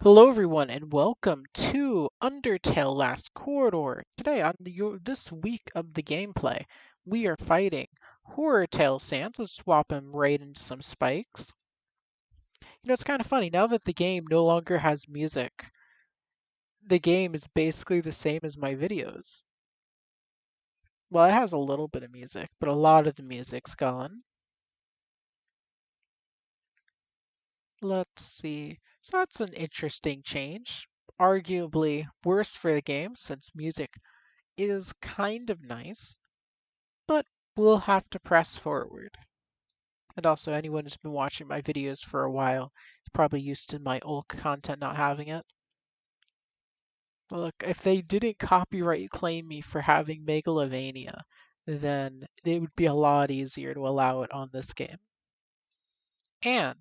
Hello, everyone, and welcome to Undertale Last Corridor. Today, on this week of the gameplay, we are fighting Horror Tail Sans. Let's swap him right into some spikes. It's kind of funny now that the game no longer has music. The game is basically the same as my videos. Well, it has a little bit of music, but a lot of the music's gone. Let's see. So that's an interesting change. Arguably worse for the game since music is kind of nice. But we'll have to press forward. And also, anyone who's been watching my videos for a while is probably used to my old content not having it. Look, if they didn't copyright claim me for having Megalovania, then it would be a lot easier to allow it on this game. And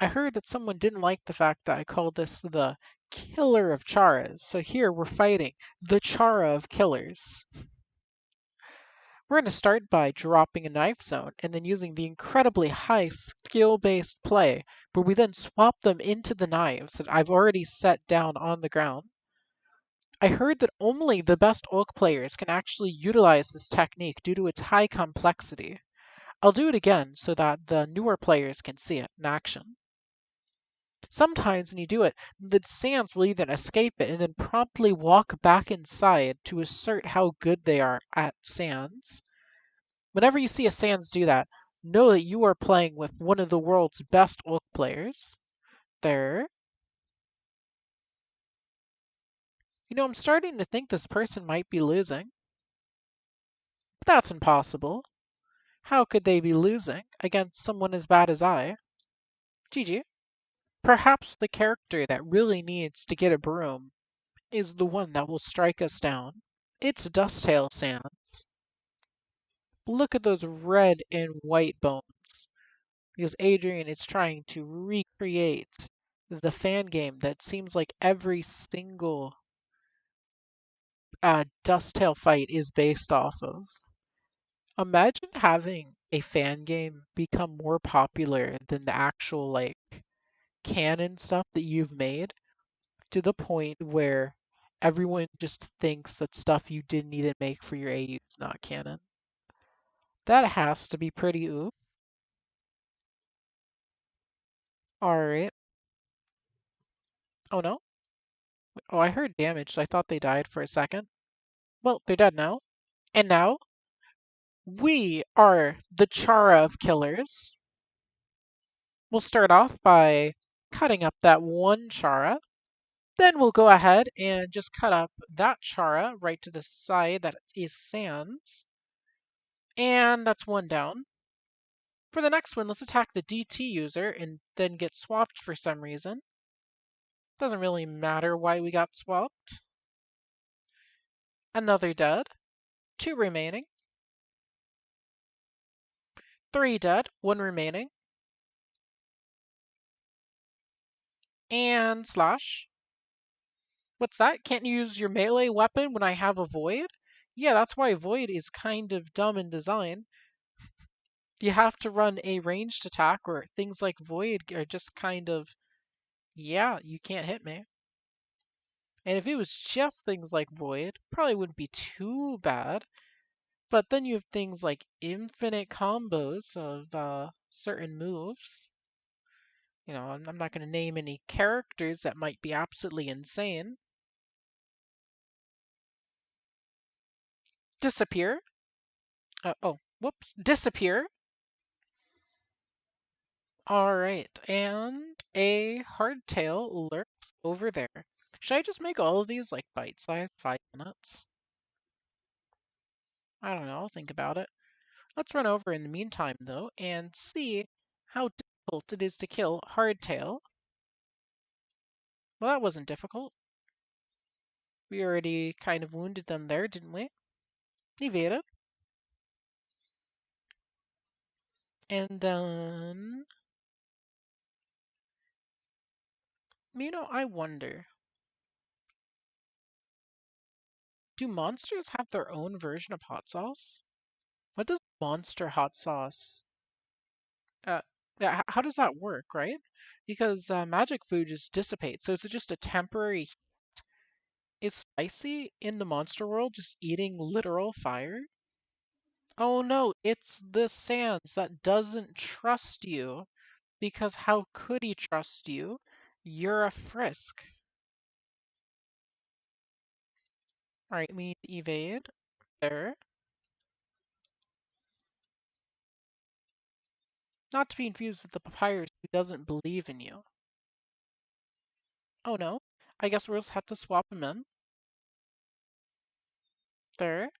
I heard that someone didn't like the fact that I called this the Killer of Charas. So here we're fighting the Chara of Killers. We're going to start by dropping a knife zone and then using the incredibly high skill-based play, where we then swap them into the knives that I've already set down on the ground. I heard that only the best Orc players can actually utilize this technique due to its high complexity. I'll do it again so that the newer players can see it in action. Sometimes when you do it, the Sans will either escape it and then promptly walk back inside to assert how good they are at Sans. Whenever you see a Sans do that, know that you are playing with one of the world's best Orc players. There. I'm starting to think this person might be losing. But that's impossible. How could they be losing against someone as bad as I? GG. Perhaps the character that really needs to get a broom is the one that will strike us down. It's Dusttail Sans. Look at those red and white bones. Because Adrian is trying to recreate the fan game that seems like every single Dusttail fight is based off of. Imagine having a fan game become more popular than the actual canon stuff that you've made to the point where everyone just thinks that stuff you didn't even make for your AU is not canon. That has to be pretty oof. Alright. Oh no? Oh, I heard damage, so I thought they died for a second. Well, they're dead now. And now, we are the Chara of Killers. We'll start off by cutting up that one Chara. Then we'll go ahead and just cut up that Chara right to the side that is Sans. And that's one down. For the next one, let's attack the DT user and then get swapped for some reason. Doesn't really matter why we got swapped. Another dead. Two remaining. Three dead. One remaining. And slash. What's that? Can't use your melee weapon when I have a void? Yeah, that's why void is kind of dumb in design. You have to run a ranged attack or things like void are just kind of, yeah, you can't hit me. And if it was just things like void, probably wouldn't be too bad. But then you have things like infinite combos of certain moves. I'm not going to name any characters that might be absolutely insane. Disappear. Oh, whoops. Disappear. All right, and a hardtail lurks over there. Should I just make all of these like bite-sized 5 minutes? I don't know, I'll think about it. Let's run over in the meantime, though, and see how difficult it is to kill hardtail. Well, that wasn't difficult. We already kind of wounded them there, didn't we? Evaded. And then... I wonder. Do monsters have their own version of hot sauce? What does monster hot sauce... Yeah, how does that work, right? Because magic food just dissipates. So is it just a temporary? Is spicy in the monster world just eating literal fire? Oh no, it's the Sans that doesn't trust you because how could he trust you? You're a Frisk. All right, we need to evade. There. Not to be confused with the papyrus who doesn't believe in you. Oh no. I guess we'll just have to swap him in. There.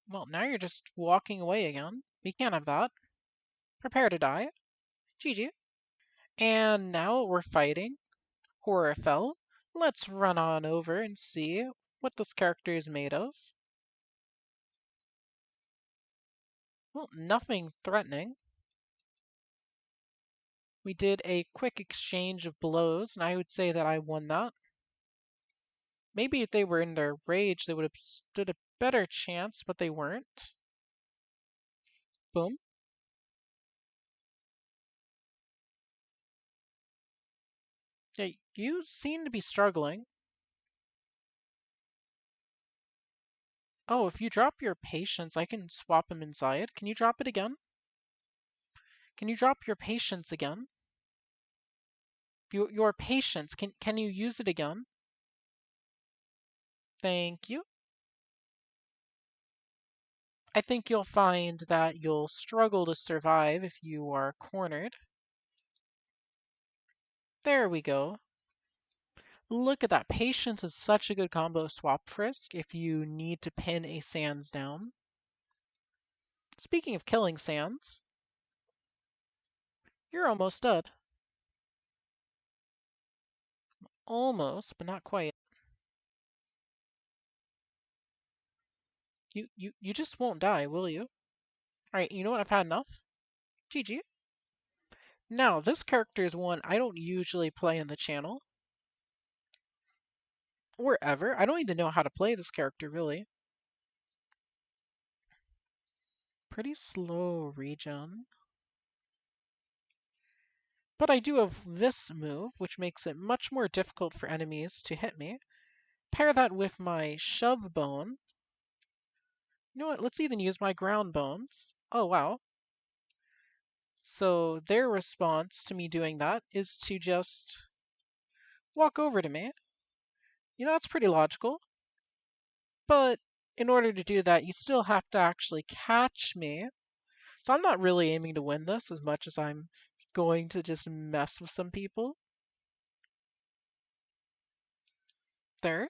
Well, now you're just walking away again. We can't have that. Prepare to die. GG. And now we're fighting Horrorfell. Let's run on over and see what this character is made of. Well, nothing threatening. We did a quick exchange of blows, and I would say that I won that. Maybe if they were in their rage, they would have stood a better chance, but they weren't. Boom. Yeah, you seem to be struggling. Oh, if you drop your patience, I can swap him inside. Can you drop it again? Can you drop your patience again? Your patience, can you use it again? Thank you. I think you'll find that you'll struggle to survive if you are cornered. There we go. Look at that. Patience is such a good combo swap frisk if you need to pin a Sans down. Speaking of killing Sans, you're almost dead. Almost, but not quite. You just won't die, will you? Alright, you know what? I've had enough. GG. Now, this character is one I don't usually play on the channel. Or ever. I don't even know how to play this character, really. Pretty slow regen. But I do have this move, which makes it much more difficult for enemies to hit me. Pair that with my shove bone. You know what? Let's even use my ground bones. Oh, wow. So their response to me doing that is to just walk over to me. You know, that's pretty logical. But in order to do that, you still have to actually catch me. So I'm not really aiming to win this as much as I'm going to just mess with some people. There.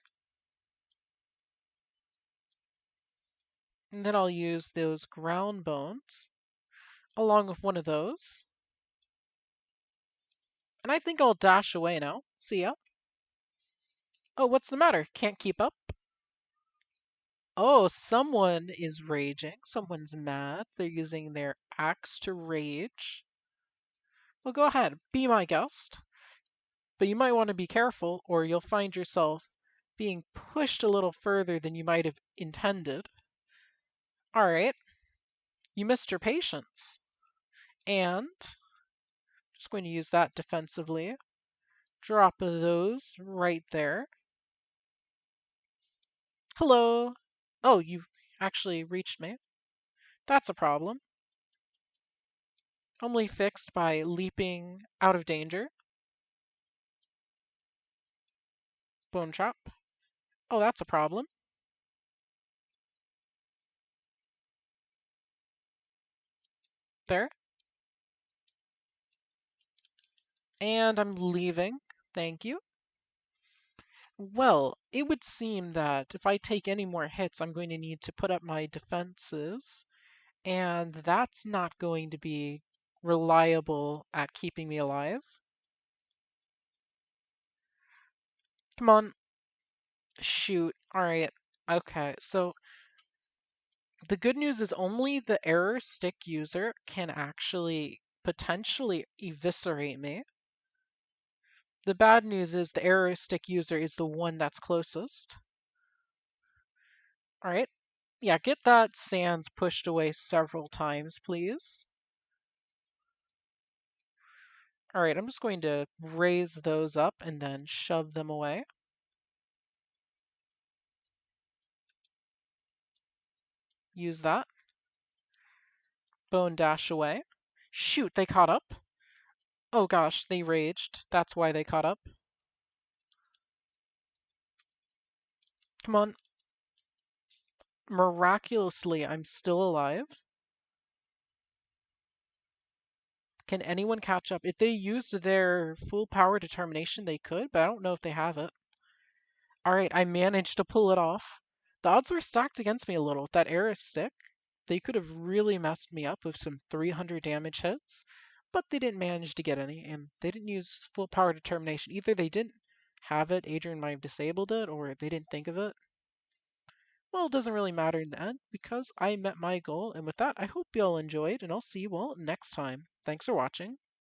And then I'll use those ground bones along with one of those. And I think I'll dash away now. See ya. Oh, what's the matter? Can't keep up? Oh, someone is raging. Someone's mad. They're using their axe to rage. Well, go ahead. Be my guest. But you might want to be careful, or you'll find yourself being pushed a little further than you might have intended. Alright, you missed your patience. And just going to use that defensively. Drop those right there. Hello. Oh, you actually reached me. That's a problem. Only fixed by leaping out of danger. Bone chop. Oh, that's a problem. There. And I'm leaving. Thank you. Well, it would seem that if I take any more hits, I'm going to need to put up my defenses, and that's not going to be reliable at keeping me alive. Come on. Shoot. Alright. Okay, so the good news is only the error stick user can actually potentially eviscerate me. The bad news is the error stick user is the one that's closest. Alright. Yeah, get that sands pushed away several times, please. All right, I'm just going to raise those up and then shove them away. Use that. Bone dash away. Shoot, they caught up. Oh gosh, they raged. That's why they caught up. Come on. Miraculously, I'm still alive. Can anyone catch up? If they used their full power determination, they could, but I don't know if they have it. Alright, I managed to pull it off. The odds were stacked against me a little. With that arrow stick, they could have really messed me up with some 300 damage hits, but they didn't manage to get any, and they didn't use full power determination. Either they didn't have it, Adrian might have disabled it, or they didn't think of it. Well, it doesn't really matter in the end because I met my goal, and with that, I hope you all enjoyed, and I'll see you all next time. Thanks for watching.